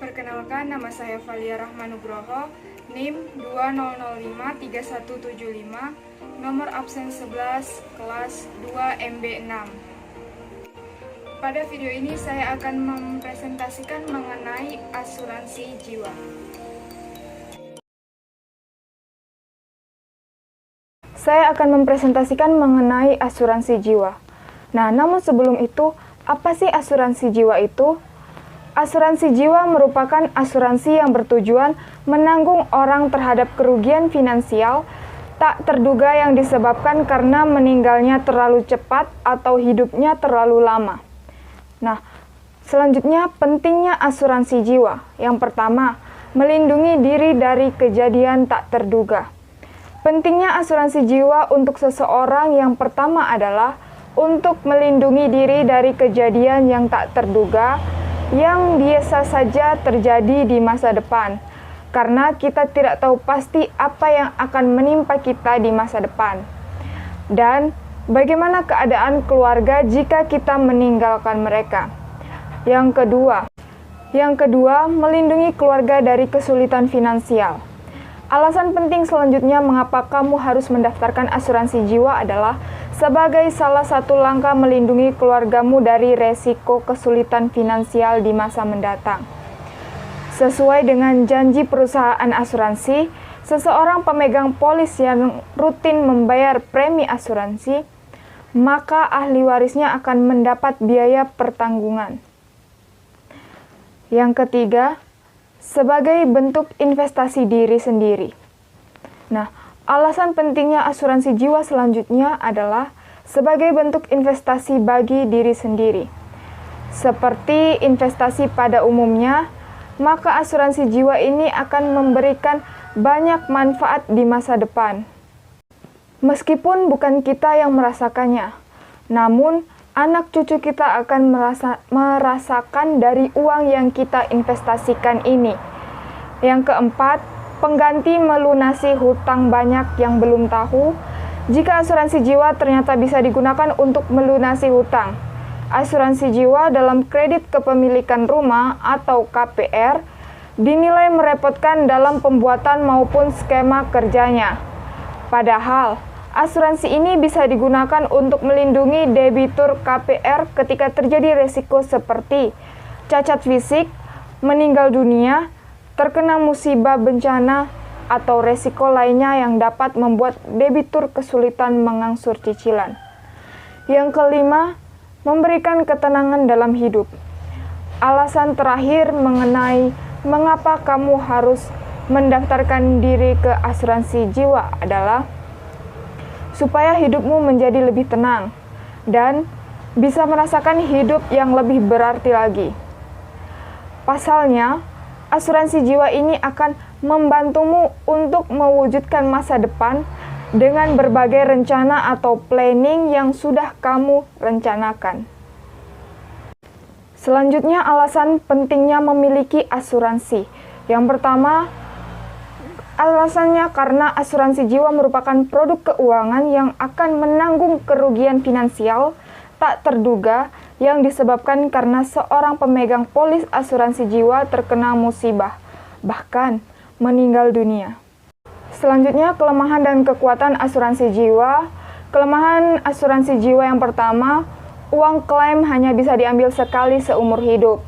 Perkenalkan, nama saya Valia Rahmanugroho, NIM 20053175, nomor absen 11, kelas 2 MB6. Pada video ini saya akan mempresentasikan mengenai asuransi jiwa. Saya akan mempresentasikan mengenai asuransi jiwa. Nah, namun sebelum itu, apa sih asuransi jiwa itu? Asuransi jiwa merupakan asuransi yang bertujuan menanggung orang terhadap kerugian finansial tak terduga yang disebabkan karena meninggalnya terlalu cepat atau hidupnya terlalu lama. Nah, selanjutnya pentingnya asuransi jiwa. Yang pertama, melindungi diri dari kejadian tak terduga. Pentingnya asuransi jiwa untuk seseorang yang pertama adalah untuk melindungi diri dari kejadian yang tak terduga yang biasa saja terjadi di masa depan, karena kita tidak tahu pasti apa yang akan menimpa kita di masa depan. Dan bagaimana keadaan keluarga jika kita meninggalkan mereka. Yang kedua, melindungi keluarga dari kesulitan finansial. Alasan penting selanjutnya mengapa kamu harus mendaftarkan asuransi jiwa adalah sebagai salah satu langkah melindungi keluargamu dari resiko kesulitan finansial di masa mendatang. Sesuai dengan janji perusahaan asuransi, seseorang pemegang polis yang rutin membayar premi asuransi, maka ahli warisnya akan mendapat biaya pertanggungan. Yang ketiga, sebagai bentuk investasi diri sendiri. Nah, alasan pentingnya asuransi jiwa selanjutnya adalah sebagai bentuk investasi bagi diri sendiri. Seperti investasi pada umumnya, maka asuransi jiwa ini akan memberikan banyak manfaat di masa depan. Meskipun bukan kita yang merasakannya, namun anak cucu kita akan merasakan dari uang yang kita investasikan ini. Yang keempat, pengganti melunasi hutang banyak yang belum tahu. Jika asuransi jiwa ternyata bisa digunakan untuk melunasi hutang. Asuransi jiwa dalam kredit kepemilikan rumah atau KPR dinilai merepotkan dalam pembuatan maupun skema kerjanya. Padahal, asuransi ini bisa digunakan untuk melindungi debitur KPR ketika terjadi resiko seperti cacat fisik, meninggal dunia, terkena musibah bencana, atau resiko lainnya yang dapat membuat debitur kesulitan mengangsur cicilan. Yang kelima, memberikan ketenangan dalam hidup. Alasan terakhir mengenai mengapa kamu harus mendaftarkan diri ke asuransi jiwa adalah supaya hidupmu menjadi lebih tenang dan bisa merasakan hidup yang lebih berarti lagi. Pasalnya, asuransi jiwa ini akan membantumu untuk mewujudkan masa depan dengan berbagai rencana atau planning yang sudah kamu rencanakan. Selanjutnya, alasan pentingnya memiliki asuransi. Yang pertama, alasannya karena asuransi jiwa merupakan produk keuangan yang akan menanggung kerugian finansial tak terduga yang disebabkan karena seorang pemegang polis asuransi jiwa terkena musibah, bahkan meninggal dunia. Selanjutnya, kelemahan dan kekuatan asuransi jiwa. Kelemahan asuransi jiwa yang pertama, uang klaim hanya bisa diambil sekali seumur hidup.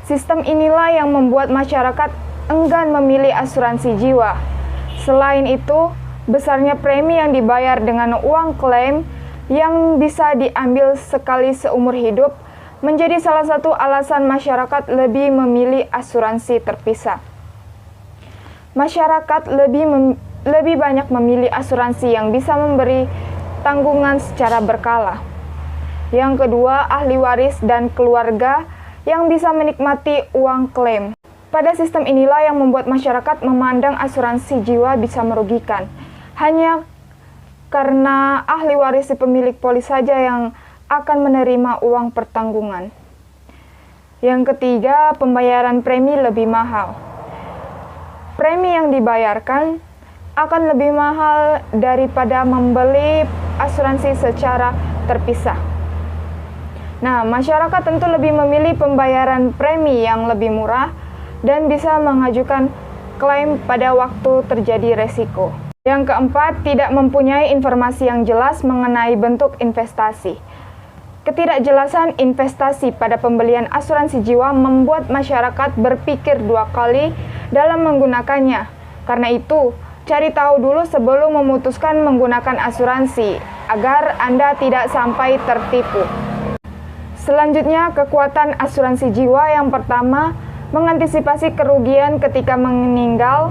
Sistem inilah yang membuat masyarakat enggan memilih asuransi jiwa. Selain itu, besarnya premi yang dibayar dengan uang klaim yang bisa diambil sekali seumur hidup menjadi salah satu alasan masyarakat lebih memilih asuransi terpisah. Masyarakat lebih banyak memilih asuransi yang bisa memberi tanggungan secara berkala. Yang kedua, ahli waris dan keluarga yang bisa menikmati uang klaim. Pada sistem inilah yang membuat masyarakat memandang asuransi jiwa bisa merugikan. Hanya karena ahli waris si pemilik polis saja yang akan menerima uang pertanggungan. Yang ketiga, pembayaran premi lebih mahal. Premi yang dibayarkan akan lebih mahal daripada membeli asuransi secara terpisah. Nah, masyarakat tentu lebih memilih pembayaran premi yang lebih murah dan bisa mengajukan klaim pada waktu terjadi resiko. Yang keempat, tidak mempunyai informasi yang jelas mengenai bentuk investasi. Ketidakjelasan investasi pada pembelian asuransi jiwa membuat masyarakat berpikir dua kali dalam menggunakannya. Karena itu, cari tahu dulu sebelum memutuskan menggunakan asuransi, agar Anda tidak sampai tertipu. Selanjutnya, kekuatan asuransi jiwa yang pertama, mengantisipasi kerugian ketika meninggal.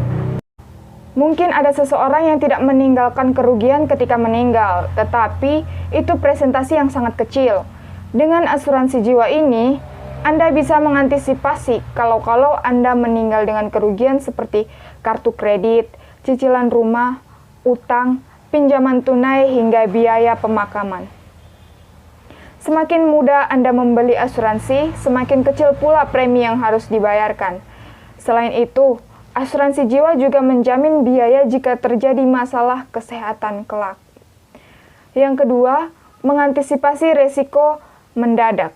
Mungkin ada seseorang yang tidak meninggalkan kerugian ketika meninggal, tetapi itu presentasi yang sangat kecil. Dengan asuransi jiwa ini, Anda bisa mengantisipasi kalau Anda meninggal dengan kerugian seperti kartu kredit, cicilan rumah, utang, pinjaman tunai, hingga biaya pemakaman. Semakin mudah Anda membeli asuransi, semakin kecil pula premi yang harus dibayarkan. Selain itu, asuransi jiwa juga menjamin biaya jika terjadi masalah kesehatan kelak. Yang kedua, mengantisipasi resiko mendadak.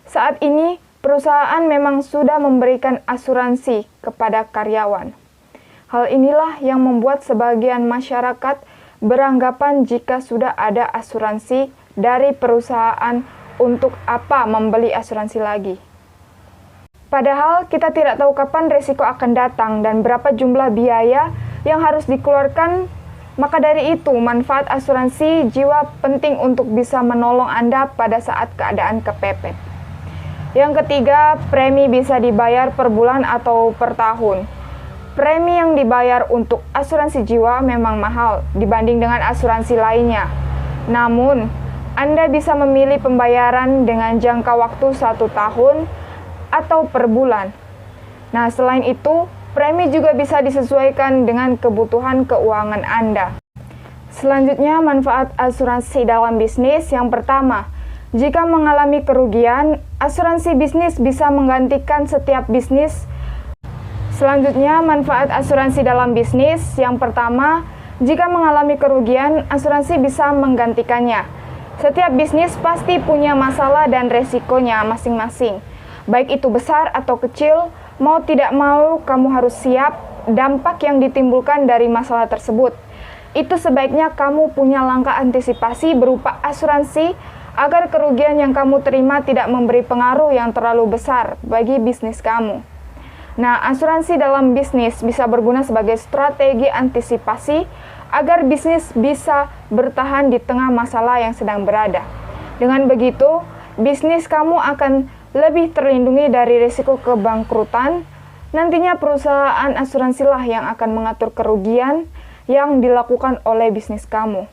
Saat ini, perusahaan memang sudah memberikan asuransi kepada karyawan. Hal inilah yang membuat sebagian masyarakat beranggapan jika sudah ada asuransi dari perusahaan, untuk apa membeli asuransi lagi. Padahal kita tidak tahu kapan resiko akan datang dan berapa jumlah biaya yang harus dikeluarkan. Maka dari itu, manfaat asuransi jiwa penting untuk bisa menolong Anda pada saat keadaan kepepet. Yang ketiga, premi bisa dibayar per bulan atau per tahun. Premi yang dibayar untuk asuransi jiwa memang mahal dibanding dengan asuransi lainnya. Namun, Anda bisa memilih pembayaran dengan jangka waktu 1 tahun atau per bulan. Nah, selain itu, premi juga bisa disesuaikan dengan kebutuhan keuangan Anda. Selanjutnya, manfaat asuransi dalam bisnis. Yang pertama, jika mengalami kerugian, asuransi bisnis bisa menggantikan setiap bisnis. Selanjutnya, manfaat asuransi dalam bisnis. Yang pertama, jika mengalami kerugian, asuransi bisa menggantikannya. Setiap bisnis pasti punya masalah dan resikonya masing-masing. Baik itu besar atau kecil, mau tidak mau kamu harus siap dampak yang ditimbulkan dari masalah tersebut. Itu sebaiknya kamu punya langkah antisipasi berupa asuransi agar kerugian yang kamu terima tidak memberi pengaruh yang terlalu besar bagi bisnis kamu. Nah, asuransi dalam bisnis bisa berguna sebagai strategi antisipasi agar bisnis bisa bertahan di tengah masalah yang sedang berada. Dengan begitu, bisnis kamu akan lebih terlindungi dari risiko kebangkrutan. Nantinya perusahaan asuransilah yang akan mengatur kerugian yang dilakukan oleh bisnis kamu.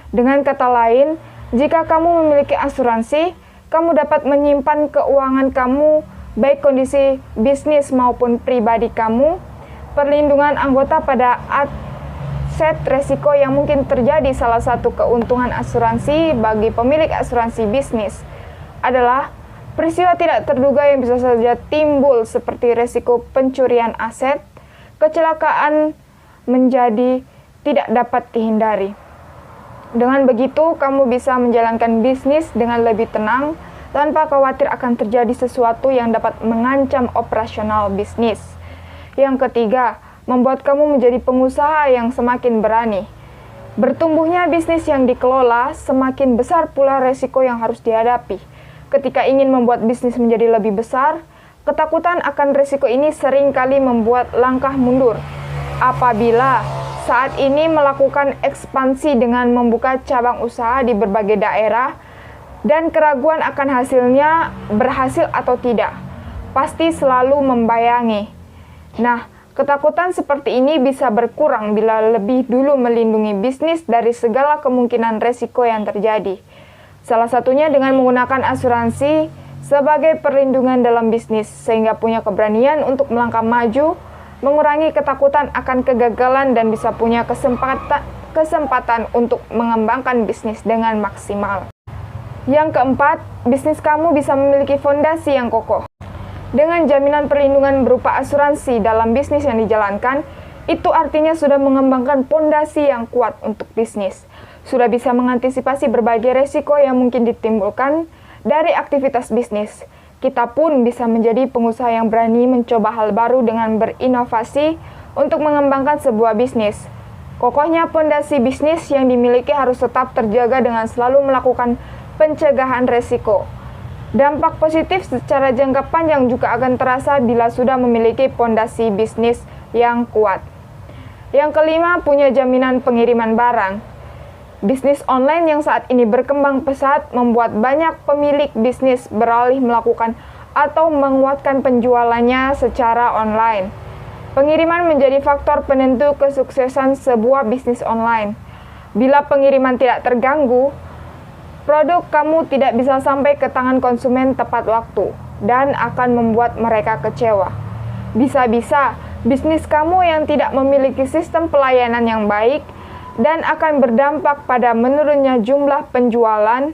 Dengan kata lain, jika kamu memiliki asuransi, kamu dapat menyimpan keuangan kamu, baik kondisi bisnis maupun pribadi kamu, perlindungan anggota pada aset resiko yang mungkin terjadi. Salah satu keuntungan asuransi bagi pemilik asuransi bisnis adalah peristiwa tidak terduga yang bisa saja timbul seperti resiko pencurian aset, kecelakaan menjadi tidak dapat dihindari. Dengan begitu, kamu bisa menjalankan bisnis dengan lebih tenang tanpa khawatir akan terjadi sesuatu yang dapat mengancam operasional bisnis. Yang ketiga, membuat kamu menjadi pengusaha yang semakin berani. Bertumbuhnya bisnis yang dikelola, semakin besar pula resiko yang harus dihadapi. Ketika ingin membuat bisnis menjadi lebih besar, ketakutan akan resiko ini seringkali membuat langkah mundur. Apabila saat ini melakukan ekspansi dengan membuka cabang usaha di berbagai daerah, dan keraguan akan hasilnya berhasil atau tidak, pasti selalu membayangi. Nah, ketakutan seperti ini bisa berkurang bila lebih dulu melindungi bisnis dari segala kemungkinan resiko yang terjadi. Salah satunya dengan menggunakan asuransi sebagai perlindungan dalam bisnis, sehingga punya keberanian untuk melangkah maju, mengurangi ketakutan akan kegagalan, dan bisa punya kesempatan untuk mengembangkan bisnis dengan maksimal. Yang keempat, bisnis kamu bisa memiliki fondasi yang kokoh. Dengan jaminan perlindungan berupa asuransi dalam bisnis yang dijalankan, itu artinya sudah mengembangkan fondasi yang kuat untuk bisnis. Sudah bisa mengantisipasi berbagai resiko yang mungkin ditimbulkan dari aktivitas bisnis. kita pun bisa menjadi pengusaha yang berani mencoba hal baru dengan berinovasi untuk mengembangkan sebuah bisnis. Kokohnya pondasi bisnis yang dimiliki harus tetap terjaga dengan selalu melakukan pencegahan resiko. Dampak positif secara jangka panjang juga akan terasa bila sudah memiliki pondasi bisnis yang kuat. Yang kelima, punya jaminan pengiriman barang. Bisnis online yang saat ini berkembang pesat membuat banyak pemilik bisnis beralih melakukan atau menguatkan penjualannya secara online. Pengiriman menjadi faktor penentu kesuksesan sebuah bisnis online. Bila pengiriman tidak terganggu, produk kamu tidak bisa sampai ke tangan konsumen tepat waktu dan akan membuat mereka kecewa. Bisa-bisa bisnis kamu yang tidak memiliki sistem pelayanan yang baik dan akan berdampak pada menurunnya jumlah penjualan.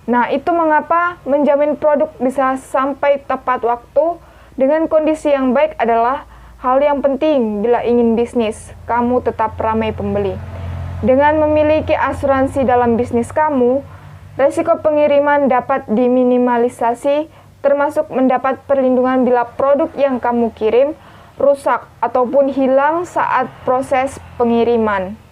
Nah, itu mengapa menjamin produk bisa sampai tepat waktu dengan kondisi yang baik adalah hal yang penting bila ingin bisnis kamu tetap ramai pembeli. Dengan memiliki asuransi dalam bisnis kamu, resiko pengiriman dapat diminimalisasi, termasuk mendapat perlindungan bila produk yang kamu kirim rusak ataupun hilang saat proses pengiriman.